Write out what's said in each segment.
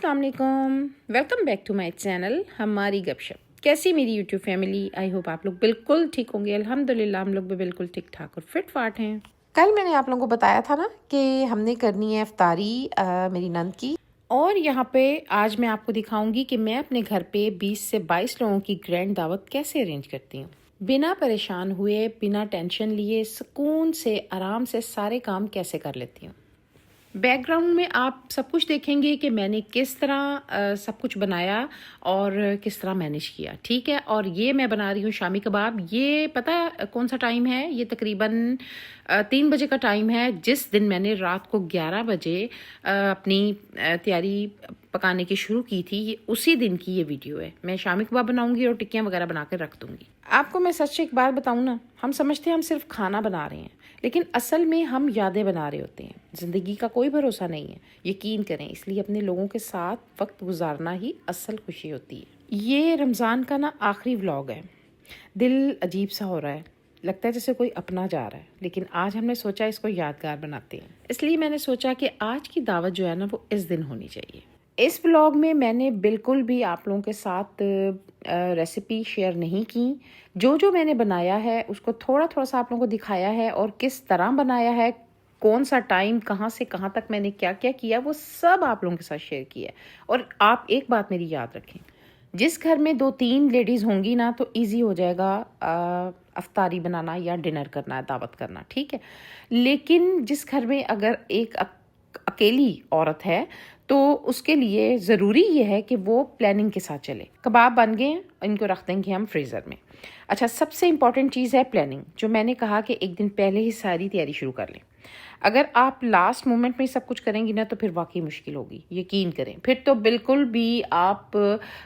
अस्सलाम वालेकुम, welcome back to my channel हमारी गपशप। कैसी मेरी यूट्यूब फैमिली? आई होप आप लोग बिल्कुल ठीक होंगे। अल्हम्दुलिल्लाह हम लोग भी बिल्कुल ठीक ठाक और फिट फाट हैं। कल मैंने आप लोगों को बताया था ना कि हमने करनी है इफ्तारी मेरी नंद की, और यहाँ पे आज मैं आपको दिखाऊंगी कि मैं अपने घर पे 20 से 22 लोगों की ग्रैंड दावत कैसे अरेंज करती हूँ। बिना परेशान हुए, बिना टेंशन लिए, सुकून से, आराम से सारे काम कैसे कर लेती हूँ। बैकग्राउंड में आप सब कुछ देखेंगे कि मैंने किस तरह सब कुछ बनाया और किस तरह मैनेज किया, ठीक है। और ये मैं बना रही हूँ शामी कबाब। ये पता कौन सा टाइम है? ये तकरीबन 3 बजे का टाइम है। जिस दिन मैंने रात को 11 बजे अपनी तैयारी पकाने की शुरू की थी, ये उसी दिन की ये वीडियो है। मैं शामी कबाब बनाऊंगी और टिक्कियाँ वगैरह बना कर रख दूंगी। आपको मैं सच एक बात बताऊँ ना, हम समझते हैं हम सिर्फ खाना बना रहे हैं, लेकिन असल में हम यादें बना रहे होते हैं। ज़िंदगी का कोई भरोसा नहीं है, यकीन करें। इसलिए अपने लोगों के साथ वक्त गुजारना ही असल खुशी होती है। ये रमज़ान का ना आखिरी व्लॉग है। दिल अजीब सा हो रहा है, लगता है जैसे कोई अपना जा रहा है, लेकिन आज हमने सोचा इसको यादगार बनाते हैं। इसलिए मैंने सोचा कि आज की दावत जो है ना वो इस दिन होनी चाहिए। इस ब्लॉग में मैंने बिल्कुल भी आप लोगों के साथ रेसिपी शेयर नहीं की। जो जो मैंने बनाया है उसको थोड़ा थोड़ा सा आप लोगों को दिखाया है, और किस तरह बनाया है, कौन सा टाइम, कहाँ से कहाँ तक मैंने क्या क्या किया, वो सब आप लोगों के साथ शेयर किया है। और आप एक बात मेरी याद रखें, जिस घर में 2-3 लेडीज़ होंगी ना तो इजी हो जाएगा अफ्तारी बनाना या डिनर करना, दावत करना, ठीक है। लेकिन जिस घर में अगर एक अकेली औरत है तो उसके लिए ज़रूरी ये है कि वो प्लानिंग के साथ चले। कबाब बन गए, इनको रख देंगे हम फ्रीज़र में। अच्छा, सबसे इम्पॉर्टेंट चीज़ है प्लानिंग, जो मैंने कहा कि एक दिन पहले ही सारी तैयारी शुरू कर लें। अगर आप लास्ट मोमेंट में सब कुछ करेंगी ना तो फिर वाकई मुश्किल होगी, यकीन करें। फिर तो बिल्कुल भी आप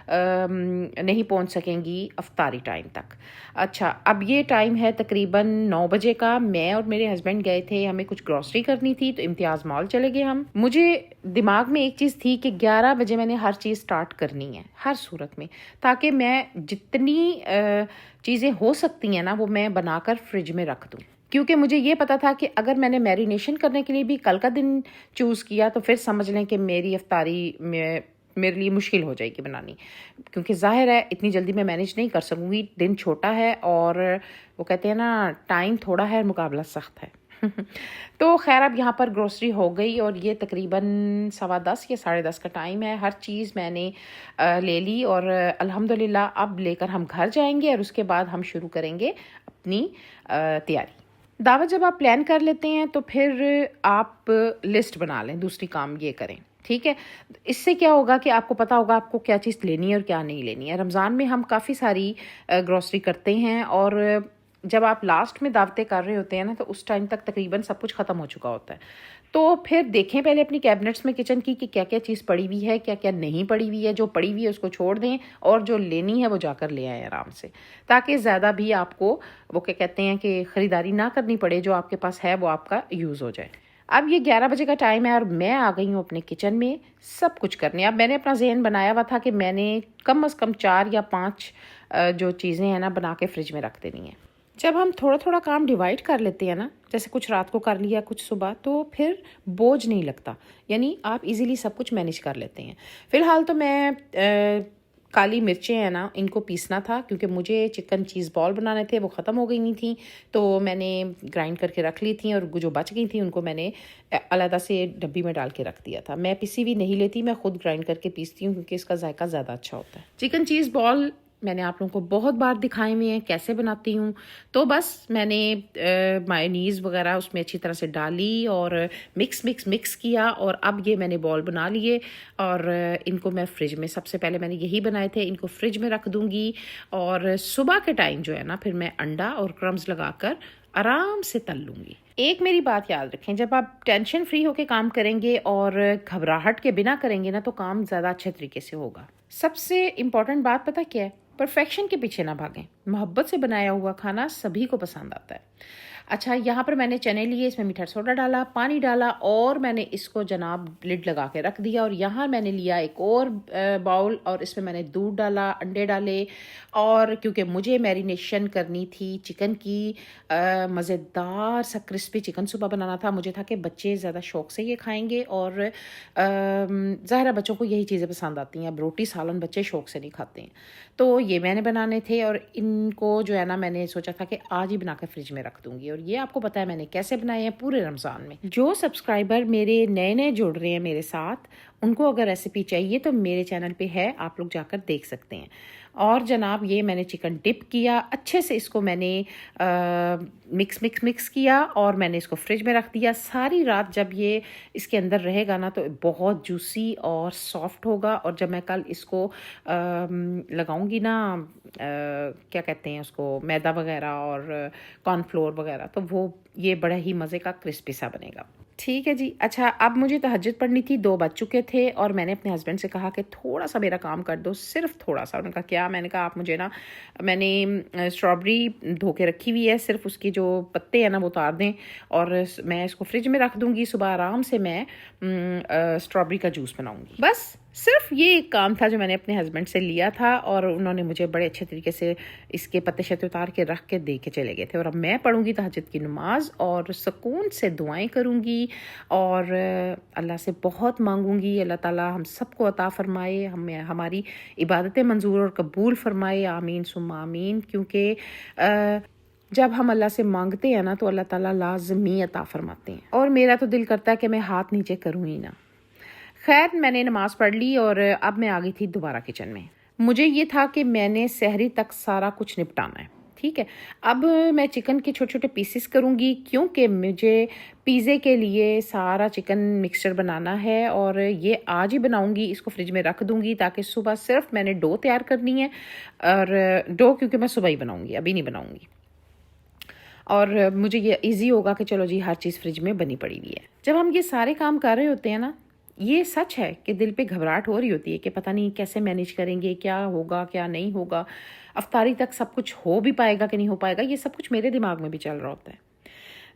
नहीं पहुंच सकेंगी अफ्तारी टाइम तक। अच्छा, अब ये टाइम है तकरीबन 9 बजे का। मैं और मेरे हस्बैंड गए थे, हमें कुछ ग्रॉसरी करनी थी तो इम्तियाज़ मॉल चले गए हम। मुझे दिमाग में एक चीज़ थी कि 11 बजे मैंने हर चीज़ स्टार्ट करनी है, हर सूरत में, ताकि मैं जितनी चीज़ें हो सकती हैं ना वो मैं बनाकर फ्रिज में रख दूँ। क्योंकि मुझे ये पता था कि अगर मैंने मैरिनेशन करने के लिए भी कल का दिन चूज़ किया तो फिर समझ लें कि मेरी इफ्तारी में मेरे लिए मुश्किल हो जाएगी बनानी, क्योंकि ज़ाहिर है इतनी जल्दी मैं मैनेज नहीं कर सकूँगी। दिन छोटा है और वो कहते हैं ना, टाइम थोड़ा है, मुकाबला सख्त है। तो खैर अब यहाँ पर ग्रोसरी हो गई और ये तकरीबन 10:15 या 10:30 का टाइम है। हर चीज़ मैंने ले ली और अल्हम्दुलिल्लाह अब लेकर हम घर जाएंगे और उसके बाद हम शुरू करेंगे अपनी तैयारी। दावत जब आप प्लान कर लेते हैं तो फिर आप लिस्ट बना लें, दूसरी काम ये करें, ठीक है। इससे क्या होगा कि आपको पता होगा आपको क्या चीज़ लेनी है और क्या नहीं लेनी है। रमज़ान में हम काफ़ी सारी ग्रॉसरी करते हैं, और जब आप लास्ट में दावतें कर रहे होते हैं ना तो उस टाइम तक तकरीबन सब कुछ ख़त्म हो चुका होता है। तो फिर देखें पहले अपनी कैबिनेट्स में किचन की कि क्या क्या चीज़ पड़ी हुई है, क्या क्या नहीं पड़ी हुई है। जो पड़ी हुई है उसको छोड़ दें और जो लेनी है वो जाकर ले आएँ आराम से, ताकि ज़्यादा भी आपको वो क्या कहते हैं कि ख़रीदारी ना करनी पड़े। जो आपके पास है वो आपका यूज़ हो जाए। अब ये 11 बजे का टाइम है और मैं आ गई हूँ अपने किचन में सब कुछ करने। अब मैंने अपना ज़हन बनाया हुआ था कि मैंने कम से कम 4 या 5 जो चीज़ें हैं ना बना के फ्रिज में रख देनी है। जब हम थोड़ा थोड़ा काम डिवाइड कर लेते हैं ना, जैसे कुछ रात को कर लिया, कुछ सुबह, तो फिर बोझ नहीं लगता, यानी आप इजीली सब कुछ मैनेज कर लेते हैं। फ़िलहाल तो मैं काली मिर्चें हैं ना, इनको पीसना था क्योंकि मुझे चिकन चीज़ बॉल बनाने थे, वो ख़त्म हो गई नहीं थी, तो मैंने ग्राइंड करके रख ली थी, और जो बच गई थी उनको मैंने अलग से डब्बी में डाल के रख दिया था। मैं पिसी हुई नहीं लेती, मैं खुद ग्राइंड करके पीसती हूँ क्योंकि इसका जायका ज़्यादा अच्छा होता है। चिकन चीज़ बॉल मैंने आप लोगों को बहुत बार दिखाए हुए हैं कैसे बनाती हूँ। तो बस मैंने मायोनीज़ वगैरह उसमें अच्छी तरह से डाली और मिक्स किया, और अब ये मैंने बॉल बना लिए और इनको मैं फ्रिज में, सबसे पहले मैंने यही बनाए थे, इनको फ्रिज में रख दूँगी। और सुबह के टाइम जो है ना फिर मैं अंडा और क्रम्स लगाकर आराम से तल लूँगी। एक मेरी बात याद रखें, जब आप टेंशन फ्री होकर काम करेंगे और घबराहट के बिना करेंगे ना तो काम ज़्यादा अच्छे तरीके से होगा। सबसे इम्पॉर्टेंट बात पता क्या है? परफेक्शन के पीछे ना भागें। मोहब्बत से बनाया हुआ खाना सभी को पसंद आता है। अच्छा, यहाँ पर मैंने चने लिए, इसमें मीठा सोडा डाला, पानी डाला और मैंने इसको जनाब लिड लगा के रख दिया। और यहाँ मैंने लिया एक और बाउल और इसमें मैंने दूध डाला, अंडे डाले और क्योंकि मुझे मैरिनेशन करनी थी चिकन की, मज़ेदार सा क्रिस्पी चिकन सुबह बनाना था। मुझे था कि बच्चे ज़्यादा शौक से ये खाएंगे और ज़ाहिर है बच्चों को यही चीज़ें पसंद आती हैं। अब रोटी सालन बच्चे शौक से नहीं खाते हैं, तो ये मैंने बनाने थे और इनको जो है ना मैंने सोचा था कि आज ही बना के फ्रिज में रख दूंगी। और ये आपको पता है मैंने कैसे बनाए हैं पूरे रमज़ान में। जो सब्सक्राइबर मेरे नए नए जुड़ रहे हैं मेरे साथ, उनको अगर रेसिपी चाहिए तो मेरे चैनल पे है, आप लोग जाकर देख सकते हैं। और जनाब ये मैंने चिकन डिप किया, अच्छे से इसको मैंने मिक्स किया और मैंने इसको फ्रिज में रख दिया सारी रात। जब ये इसके अंदर रहेगा ना तो बहुत जूसी और सॉफ्ट होगा। और जब मैं कल इसको लगाऊंगी ना क्या कहते हैं उसको, मैदा वगैरह और कॉर्नफ्लोर वगैरह, तो वो ये बड़ा ही मज़े का क्रिस्पी सा बनेगा। ठीक है जी। अच्छा, अब मुझे तहज्जुद पढ़नी थी, 2 बज चुके थे और मैंने अपने हस्बैंड से कहा कि थोड़ा सा मेरा काम कर दो, सिर्फ थोड़ा सा। उन्होंने कहा क्या? मैंने कहा आप मुझे ना, मैंने स्ट्रॉबेरी धो के रखी हुई है, सिर्फ उसकी जो पत्ते हैं ना वो उतार दें और मैं इसको फ्रिज में रख दूंगी। सुबह आराम से मैं स्ट्रॉबेरी का जूस बनाऊंगी। बस सिर्फ ये एक काम था जो मैंने अपने हस्बैंड से लिया था और उन्होंने मुझे बड़े अच्छे तरीके से इसके पत्ते शत्ते उतार के रख के दे के चले गए थे। और अब मैं पढ़ूंगी तहज्जुद की नमाज और सुकून से दुआएं करूंगी और अल्लाह से बहुत मांगूंगी, अल्लाह ताला हम सबको अता फरमाए, हमें हमारी इबादतें मंजूर और कबूल फरमाए, आमीन सुम्मा आमीन। क्योंकि जब हम अल्लाह से मांगते हैं ना तो अल्लाह ताला लाजमी अता फरमाते हैं। और मेरा तो दिल करता है कि मैं हाथ नीचे करूँ ही ना। खैर, मैंने नमाज पढ़ ली और अब मैं आ गई थी दोबारा किचन में। मुझे ये था कि मैंने सहरी तक सारा कुछ निपटाना है। ठीक है, अब मैं चिकन के छोटे छोटे पीसेस करूँगी क्योंकि मुझे पिज़्ज़े के लिए सारा चिकन मिक्सचर बनाना है और ये आज ही बनाऊँगी। इसको फ्रिज में रख दूँगी ताकि सुबह सिर्फ मैंने डो तैयार करनी है। और डो क्योंकि मैं सुबह ही बनाऊँगी, अभी नहीं बनाऊँगी। और मुझे ये ईजी होगा कि चलो जी हर चीज़ फ्रिज में बनी पड़ी हुई है। जब हम ये सारे काम कर रहे होते हैं ना, ये सच है कि दिल पे घबराहट हो रही होती है कि पता नहीं कैसे मैनेज करेंगे, क्या होगा क्या नहीं होगा, अफ्तारी तक सब कुछ हो भी पाएगा कि नहीं हो पाएगा। ये सब कुछ मेरे दिमाग में भी चल रहा होता है।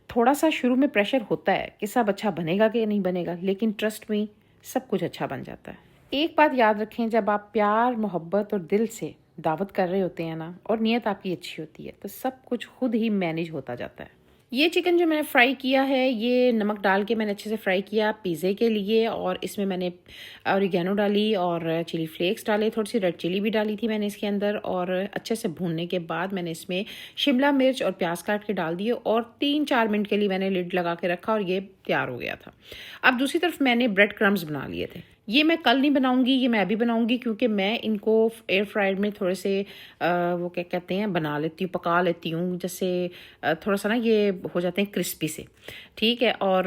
थोड़ा सा शुरू में प्रेशर होता है कि सब अच्छा बनेगा कि नहीं बनेगा, लेकिन ट्रस्ट में सब कुछ अच्छा बन जाता है। एक बात याद रखें, जब आप प्यार मोहब्बत और दिल से दावत कर रहे होते हैं ना और नीयत आपकी अच्छी होती है तो सब कुछ खुद ही मैनेज होता जाता है। ये चिकन जो मैंने फ्राई किया है, ये नमक डाल के मैंने अच्छे से फ्राई किया पिज़्ज़े के लिए। और इसमें मैंने ऑरिगेनो डाली और चिली फ्लेक्स डाले, थोड़ी सी रेड चिली भी डाली थी मैंने इसके अंदर। और अच्छे से भूनने के बाद मैंने इसमें शिमला मिर्च और प्याज काट के डाल दिए और 3-4 मिनट के लिए मैंने लिड लगा के रखा और ये तैयार हो गया था। अब दूसरी तरफ मैंने ब्रेड क्रम्स बना लिए थे। ये मैं कल नहीं बनाऊंगी, ये मैं अभी बनाऊंगी क्योंकि मैं इनको एयर फ्रायर में थोड़े से वो क्या कहते हैं बना लेती हूँ, पका लेती हूँ, जैसे थोड़ा सा ना ये हो जाते हैं क्रिस्पी से। ठीक है, और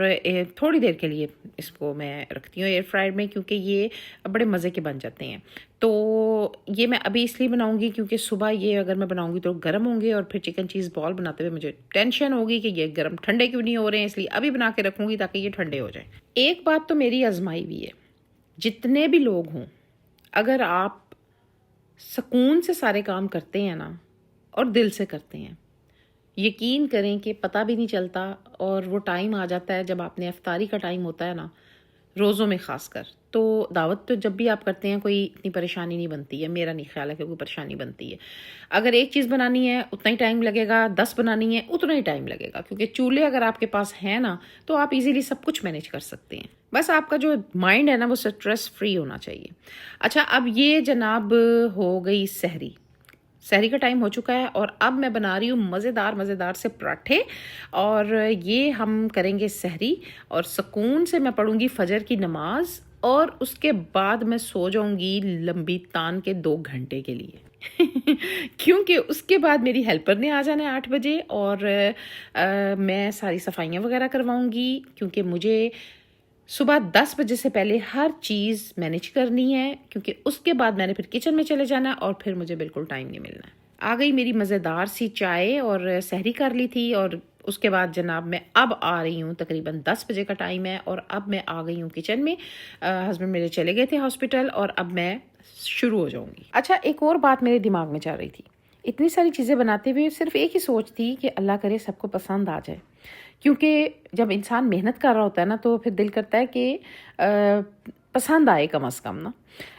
थोड़ी देर के लिए इसको मैं रखती हूँ एयर फ्रायर में क्योंकि ये बड़े मज़े के बन जाते हैं। तो ये मैं अभी इसलिए बनाऊंगी क्योंकि सुबह ये अगर मैं बनाऊंगी तो गर्म होंगे और फिर चिकन चीज़ बॉल बनाते हुए मुझे टेंशन होगी कि ये गर्म ठंडे क्यों नहीं हो रहे हैं, इसलिए अभी बना के रखूँगी ताकि ये ठंडे हो जाए। एक बात तो मेरी आजमाई हुई है, जितने भी लोग हों, अगर आप सुकून से सारे काम करते हैं ना और दिल से करते हैं, यकीन करें कि पता भी नहीं चलता। और वो टाइम आ जाता है जब आपने इफ्तारी का टाइम होता है ना, रोज़ों में ख़ासकर, तो दावत तो जब भी आप करते हैं कोई इतनी परेशानी नहीं बनती है। मेरा नहीं ख्याल है कि कोई परेशानी बनती है। अगर एक चीज़ बनानी है उतना ही टाइम लगेगा, 10 बनानी है उतना ही टाइम लगेगा, क्योंकि चूल्हे अगर आपके पास हैं ना तो आप इजीली सब कुछ मैनेज कर सकते हैं। बस आपका जो माइंड है ना वो स्ट्रेस फ्री होना चाहिए। अच्छा, अब ये जनाब हो गई सहरी। सहरी का टाइम हो चुका है और अब मैं बना रही हूँ मज़ेदार से पराठे और ये हम करेंगे सहरी और सुकून से मैं पढ़ूंगी फजर की नमाज और उसके बाद मैं सो जाऊंगी लंबी तान के 2 घंटे के लिए क्योंकि उसके बाद मेरी हेल्पर ने आ जाना है 8 बजे और मैं सारी सफाइयाँ वगैरह करवाऊंगी क्योंकि मुझे सुबह 10 बजे से पहले हर चीज़ मैनेज करनी है, क्योंकि उसके बाद मैंने फिर किचन में चले जाना है और फिर मुझे बिल्कुल टाइम नहीं मिलना है। आ गई मेरी मज़ेदार सी चाय और सहरी कर ली थी और उसके बाद जनाब मैं अब आ रही हूँ, तकरीबन 10 बजे का टाइम है और अब मैं आ गई हूँ किचन में। हस्बैंड मेरे चले गए थे हॉस्पिटल और अब मैं शुरू हो जाऊँगी। अच्छा, एक और बात मेरे दिमाग में चल रही थी। इतनी सारी चीज़ें बनाते हुए सिर्फ एक ही सोच थी कि अल्लाह करे सबको पसंद आ जाए, क्योंकि जब इंसान मेहनत कर रहा होता है ना तो फिर दिल करता है कि पसंद आए कम अज़ कम ना।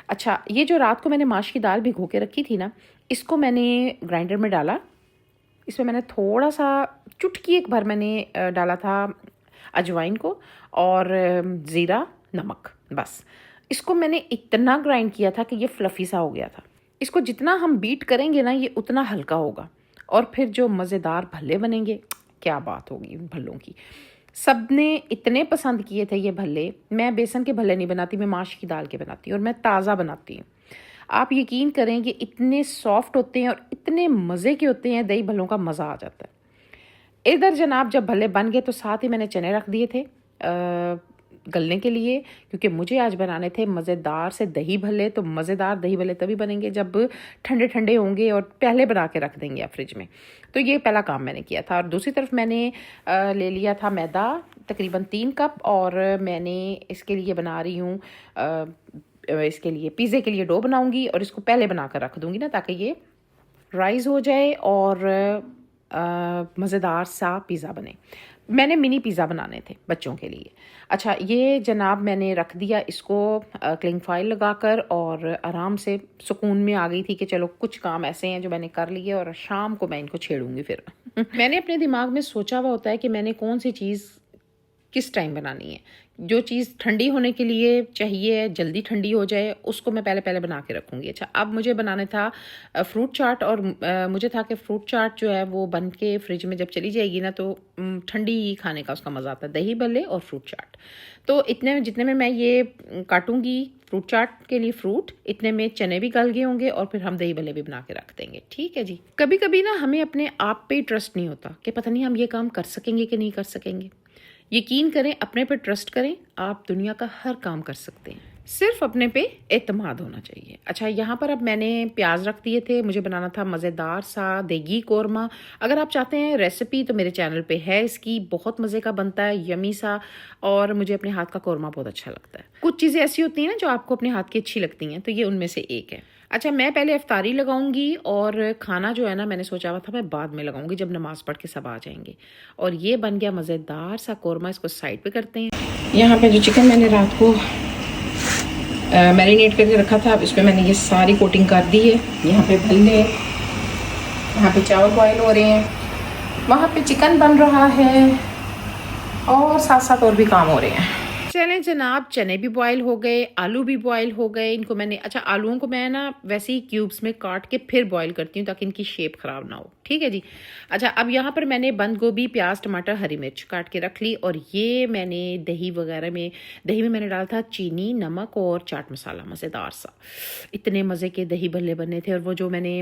अच्छा, ये जो रात को मैंने माश की दाल भिगो के रखी थी ना, इसको मैंने ग्राइंडर में डाला। इसमें मैंने थोड़ा सा चुटकी एक भर मैंने डाला था अजवाइन को और ज़ीरा, नमक, बस। इसको मैंने इतना ग्राइंड किया था कि ये फ्लफ़ी सा हो गया था। इसको जितना हम बीट करेंगे ना ये उतना हल्का होगा और फिर जो मज़ेदार भल्ले बनेंगे, क्या बात होगी भल्लों की। सब ने इतने पसंद किए थे ये भल्ले। मैं बेसन के भल्ले नहीं बनाती, मैं माश की दाल के बनाती हूँ और मैं ताज़ा बनाती हूँ। आप यकीन करें कि इतने सॉफ्ट होते हैं और इतने मज़े के होते हैं, दही भल्लों का मज़ा आ जाता है। इधर जनाब जब भल्ले बन गए तो साथ ही मैंने चने रख दिए थे गलने के लिए, क्योंकि मुझे आज बनाने थे मज़ेदार से दही भल्ले। तो मज़ेदार दही भल्ले तभी बनेंगे जब ठंडे ठंडे होंगे और पहले बना के रख देंगे आप फ्रिज में। तो ये पहला काम मैंने किया था। और दूसरी तरफ मैंने ले लिया था मैदा तकरीबन 3 कप और मैंने इसके लिए बना रही हूँ इसके लिए पिज़्ज़े के लिए डो बनाऊंगी और इसको पहले बना कर रख दूंगी ना, ताकि ये राइस हो जाए और मज़ेदार सा पिज़्ज़ा बने। मैंने मिनी पिज़्ज़ा बनाने थे बच्चों के लिए। अच्छा, ये जनाब मैंने रख दिया इसको क्लिंग फाइल लगाकर और आराम से सुकून में आ गई थी कि चलो कुछ काम ऐसे हैं जो मैंने कर लिए और शाम को मैं इनको छेड़ूंगी फिर। मैंने अपने दिमाग में सोचा हुआ होता है कि मैंने कौन सी चीज़ किस टाइम बनानी है। जो चीज़ ठंडी होने के लिए चाहिए, जल्दी ठंडी हो जाए, उसको मैं पहले पहले बना के रखूँगी। अच्छा, अब मुझे बनाने था फ्रूट चाट और मुझे था कि फ्रूट चाट जो है वो बन के फ्रिज में जब चली जाएगी ना तो ठंडी खाने का उसका मज़ा आता है, दही भल्ले और फ्रूट चाट। तो इतने जितने में मैं ये काटूँगी फ्रूट चाट के लिए फ्रूट, इतने में चने भी गल गए होंगे और फिर हम दही भल्ले भी बना के रख देंगे। ठीक है जी। कभी कभी ना हमें अपने आप पे ट्रस्ट नहीं होता कि पता नहीं हम ये काम कर सकेंगे कि नहीं कर सकेंगे। यकीन करें, अपने पे ट्रस्ट करें, आप दुनिया का हर काम कर सकते हैं। सिर्फ अपने पे एतमाद होना चाहिए। अच्छा, यहाँ पर अब मैंने प्याज रख दिए थे। मुझे बनाना था मज़ेदार सा देगी कोरमा। अगर आप चाहते हैं रेसिपी तो मेरे चैनल पे है इसकी, बहुत मज़े का बनता है, यमी सा। और मुझे अपने हाथ का कोरमा बहुत अच्छा लगता है। कुछ चीज़ें ऐसी होती हैं ना जो आपको अपने हाथ की अच्छी लगती हैं, तो ये उनमें से एक है। अच्छा, मैं पहले इफ्तारी लगाऊंगी और खाना जो है ना मैंने सोचा हुआ था मैं बाद में लगाऊंगी जब नमाज पढ़ के सब आ जाएंगे। और ये बन गया मज़ेदार सा कोरमा। इसको साइड पे करते हैं। यहाँ पे जो चिकन मैंने रात को मैरिनेट करके रखा था, अब इस पर मैंने ये सारी कोटिंग कर दी है। यहाँ पे भल्ले, यहाँ पे चावल बॉयल हो रहे हैं, वहाँ पे चिकन बन रहा है और साथ साथ और भी काम हो रहे हैं। चलें जनाब, चने भी बॉयल हो गए, आलू भी बॉयल हो गए। इनको मैंने अच्छा आलूओं को मैं ना वैसे ही क्यूब्स में काट के फिर बॉयल करती हूँ ताकि इनकी शेप ख़राब ना हो। ठीक है जी। अच्छा, अब यहाँ पर मैंने बंद गोभी, प्याज, टमाटर, हरी मिर्च काट के रख ली और ये मैंने दही वगैरह में, दही में मैंने डाला था चीनी, नमक और चाट मसाला। मज़ेदार सा, इतने मज़े के दही भल्ले बने थे। और वो जो मैंने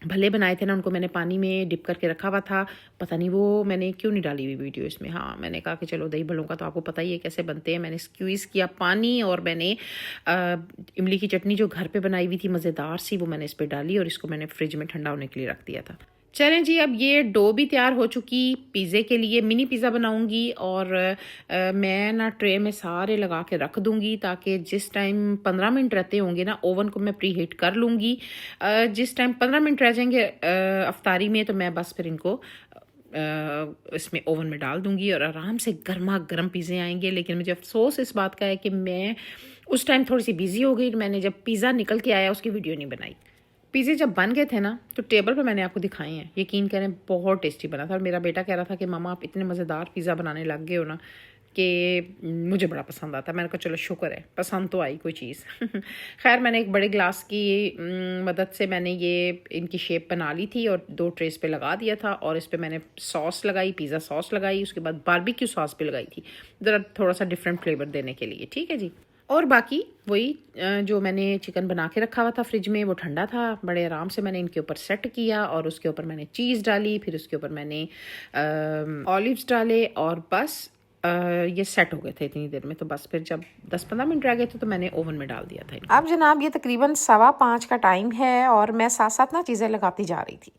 भले बनाए थे ना उनको मैंने पानी में डिप करके रखा हुआ था। पता नहीं वो मैंने क्यों नहीं डाली हुई वीडियो इसमें। हाँ, मैंने कहा कि चलो दही भल्लों का तो आपको पता ही है कैसे बनते हैं। मैंने स्क्वीज़ किया पानी और मैंने इमली की चटनी जो घर पे बनाई हुई थी मज़ेदार सी, वो मैंने इस पर डाली और इसको मैंने फ्रिज में ठंडा होने के लिए रख दिया था। चलें जी, अब ये डो भी तैयार हो चुकी। पिज़्ज़े के लिए मिनी पिज़्ज़ा बनाऊंगी और मैं ना ट्रे में सारे लगा के रख दूंगी ताकि जिस टाइम 15 मिनट रहते होंगे ना, ओवन को मैं प्री हीट कर लूँगी। जिस टाइम 15 मिनट रह जाएंगे अफ्तारी में तो मैं बस फिर इनको इसमें ओवन में डाल दूंगी और आराम से गर्मा गर्म पिज़्ज़े आएंगे। लेकिन मुझे अफसोस इस बात का है कि मैं उस टाइम थोड़ी सी बिजी हो गई। मैंने जब पिज़्ज़ा निकल के आया उसकी वीडियो नहीं बनाई। पिज़्ज़े जब बन गए थे ना तो टेबल पे मैंने आपको दिखाए हैं, यकीन करें बहुत टेस्टी बना था। और मेरा बेटा कह रहा था कि मामा आप इतने मज़ेदार पिज़्ज़ा बनाने लग गए हो ना कि मुझे बड़ा पसंद आता। मैंने कहा चलो शुक्र है पसंद तो आई कोई चीज़। खैर, मैंने एक बड़े ग्लास की मदद से मैंने ये इनकी शेप बना ली थी और 2 ट्रेस पे लगा दिया था और इस पर मैंने सॉस लगाई, पिज़्ज़ा सॉस लगाई, उसके बाद बारबेक्यू सॉस भी लगाई थी ज़रा थोड़ा सा डिफरेंट फ्लेवर देने के लिए। ठीक है जी। और बाकी वही जो मैंने चिकन बना के रखा हुआ था फ्रिज में वो ठंडा था। बड़े आराम से मैंने इनके ऊपर सेट किया और उसके ऊपर मैंने चीज़ डाली, फिर उसके ऊपर मैंने ऑलिव्स डाले और बस ये सेट हो गए थे इतनी देर में। तो बस फिर जब 10-15 मिनट रह गए थे तो मैंने ओवन में डाल दिया था इनको। अब जनाब ये तकरीबन 5:15 का टाइम है और मैं साथ साथ ना चीज़ें लगाती जा रही थी।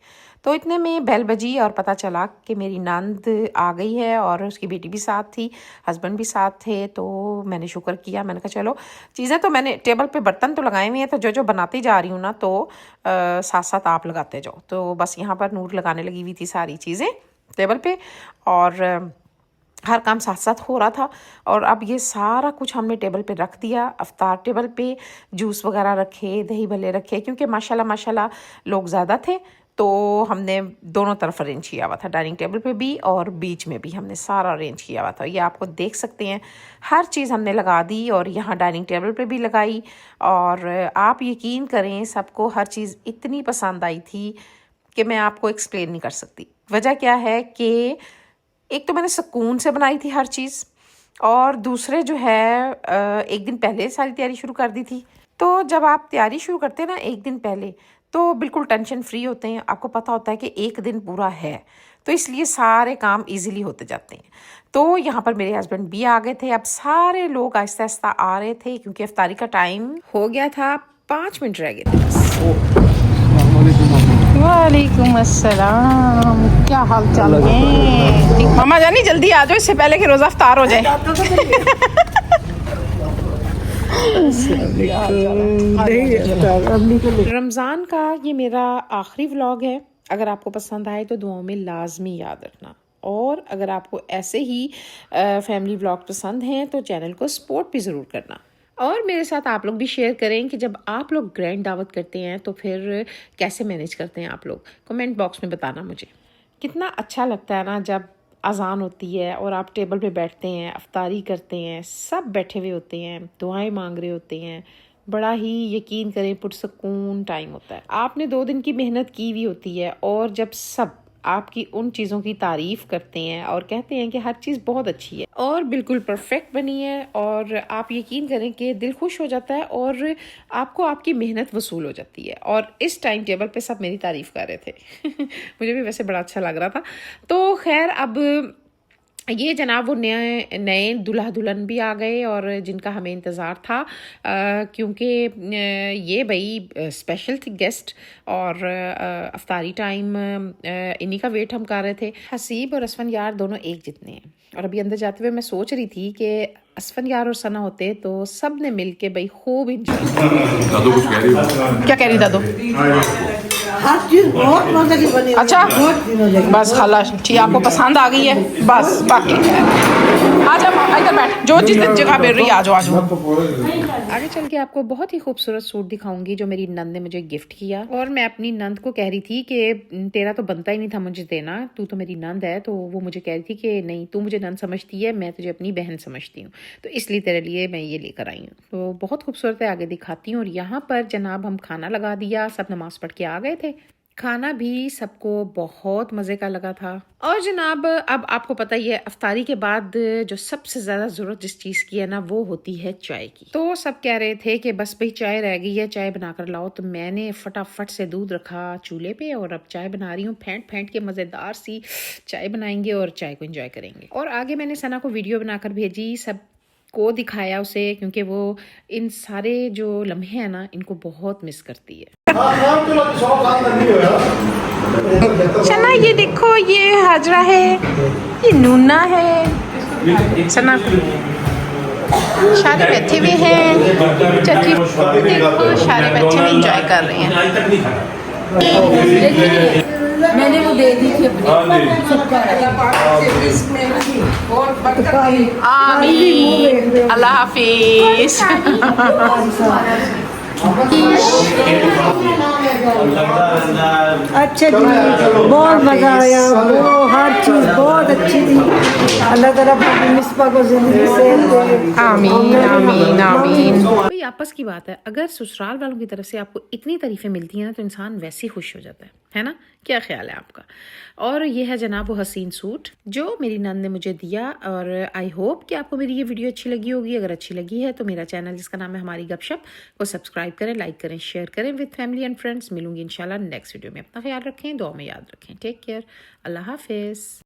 तो इतने में बेल बजी और पता चला कि मेरी नंद आ गई है और उसकी बेटी भी साथ थी, हस्बैंड भी साथ थे। तो मैंने शुक्र किया, मैंने कहा चलो चीज़ें तो मैंने टेबल पे बर्तन तो लगाए हुए हैं, तो जो बनाती जा रही हूँ ना तो साथ साथ आप लगाते जाओ। तो बस यहाँ पर नूर लगाने लगी हुई थी सारी चीज़ें टेबल पे और हर काम साथ साथ हो रहा था। और अब ये सारा कुछ हमने टेबल पे रख दिया, अफ्तार टेबल पे, जूस वगैरह रखे, दही भल्ले रखे, क्योंकि माशाल्लाह लोग ज़्यादा थे तो हमने दोनों तरफ अरेंज किया हुआ था, डाइनिंग टेबल पे भी और बीच में भी हमने सारा अरेंज किया हुआ था। ये आपको देख सकते हैं, हर चीज़ हमने लगा दी और यहाँ डाइनिंग टेबल पे भी लगाई। और आप यकीन करें सबको हर चीज़ इतनी पसंद आई थी कि मैं आपको एक्सप्लेन नहीं कर सकती। वजह क्या है कि एक तो मैंने सुकून से बनाई थी हर चीज़, और दूसरे जो है एक दिन पहले सारी तैयारी शुरू कर दी थी। तो जब आप तैयारी शुरू करते हैं ना एक दिन पहले, तो बिल्कुल टेंशन फ्री होते हैं, आपको पता होता है कि एक दिन पूरा है, तो इसलिए सारे काम इजीली होते जाते हैं। तो यहाँ पर मेरे हस्बैंड भी आ गए थे, अब सारे लोग आहिस्ता आहिस्ता आ रहे थे क्योंकि इफ्तारी का टाइम हो गया था, 5 मिनट रह गए थे बस। वालेकुम अस्सलाम, क्या हाल चाल है? मामा जानी जल्दी आ जाओ, इससे पहले कि रोज़ा इफ्तार हो जाए। रमज़ान का ये मेरा आखिरी व्लॉग है। अगर आपको पसंद आए तो दुआओं में लाजमी याद रखना, और अगर आपको ऐसे ही फैमिली व्लॉग पसंद हैं तो चैनल को सपोर्ट भी ज़रूर करना। और मेरे साथ आप लोग भी शेयर करें कि जब आप लोग ग्रैंड दावत करते हैं तो फिर कैसे मैनेज करते हैं आप लोग, कमेंट बॉक्स में बताना मुझे। कितना अच्छा लगता है ना जब अजान होती है और आप टेबल पे बैठते हैं, अफ्तारी करते हैं, सब बैठे हुए होते हैं, दुआएं मांग रहे होते हैं, बड़ा ही यकीन करें पुरसकून टाइम होता है। आपने 2 दिन की मेहनत की हुई होती है और जब सब आपकी उन चीज़ों की तारीफ़ करते हैं और कहते हैं कि हर चीज़ बहुत अच्छी है और बिल्कुल परफेक्ट बनी है, और आप यकीन करें कि दिल खुश हो जाता है और आपको आपकी मेहनत वसूल हो जाती है। और इस टाइम टेबल पे सब मेरी तारीफ़ कर रहे थे। मुझे भी वैसे बड़ा अच्छा लग रहा था। तो खैर अब ये जनाब वो नए दूल्हा दुल्हन भी आ गए और जिनका हमें इंतज़ार था, क्योंकि ये भाई स्पेशल थी गेस्ट, और अफ्तारी टाइम इन्हीं का वेट हम कर रहे थे। हसीब और असफन यार दोनों एक जितने हैं, और अभी अंदर जाते हुए मैं सोच रही थी कि असफन यार और सना होते तो सब ने मिल के भाई खूब इंजॉय। दादू कुछ कह रही है? क्या कह रही दादू? हर चीज बहुत मजे की बनी। अच्छा बस खाला ठीक, आपको पसंद आ गई है बस, बाकी आज हम इधर बैठ, जो जिस जगह बैठ रही आ जाओ आ जाओ। आगे चल के आपको बहुत ही खूबसूरत सूट दिखाऊंगी जो मेरी नंद ने मुझे गिफ्ट किया, और मैं अपनी नंद को कह रही थी कि तेरा तो बनता ही नहीं था मुझे देना, तू तो मेरी नंद है। तो वो मुझे कह रही थी कि नहीं, तू मुझे नंद समझती है, मैं तुझे अपनी बहन समझती हूँ, तो इसलिए तेरे लिए मैं ये लेकर आई हूँ। तो बहुत खूबसूरत है, आगे दिखाती हूँ। और यहाँ पर जनाब हम खाना लगा दिया, सब नमाज पढ़ के आ गए थे। खाना भी सबको बहुत मज़े का लगा था। और जनाब अब आपको पता ही है अफ्तारी के बाद जो सबसे ज़्यादा ज़रूरत जिस चीज़ की है ना वो होती है चाय की। तो सब कह रहे थे कि बस भाई चाय रह गई है, चाय बनाकर लाओ। तो मैंने फटाफट से दूध रखा चूल्हे पे और अब चाय बना रही हूँ, फेंट के मज़ेदार सी चाय बनाएंगे और चाय को एंजॉय करेंगे। और आगे मैंने सना को वीडियो बनाकर भेजी, सब को दिखाया उसे, क्योंकि वो इन सारे जो लम्हे हैं ना इनको बहुत मिस करती है। सना ये देखो, ये हाजरा है, ये नूना है। सना सारे बैठे हुए हैं, चाची देखो सारे बैठे हुए एंजॉय कर रहे हैं। मैंने वो दे दी थी आमीन, अल्लाह हाफिज। अच्छा जी, बहुत मज़ा आया, वो हर चीज़ बहुत अच्छी थी। अल्लाह ताला मिसबा को जिंदगी से आमीन आमीन आमीन। भाई आपस की बात है, अगर ससुराल वालों की तरफ से आपको इतनी तारीफें मिलती हैं ना तो इंसान वैसे ही खुश हो जाता है ना? क्या ख्याल है आपका? और ये है जनाब वो हसीन सूट जो मेरी नंद ने मुझे दिया, और आई होप कि आपको मेरी ये वीडियो अच्छी लगी होगी। अगर अच्छी लगी है तो मेरा चैनल जिसका नाम है हमारी गपशप को सब्सक्राइब करें, लाइक करें, शेयर करें विद फैमिली एंड फ्रेंड्स। मिलूंगी इंशाल्लाह नेक्स्ट वीडियो में। अपना ख्याल रखें, दुआ में याद रखें। टेक केयर, अल्लाह हाफिज।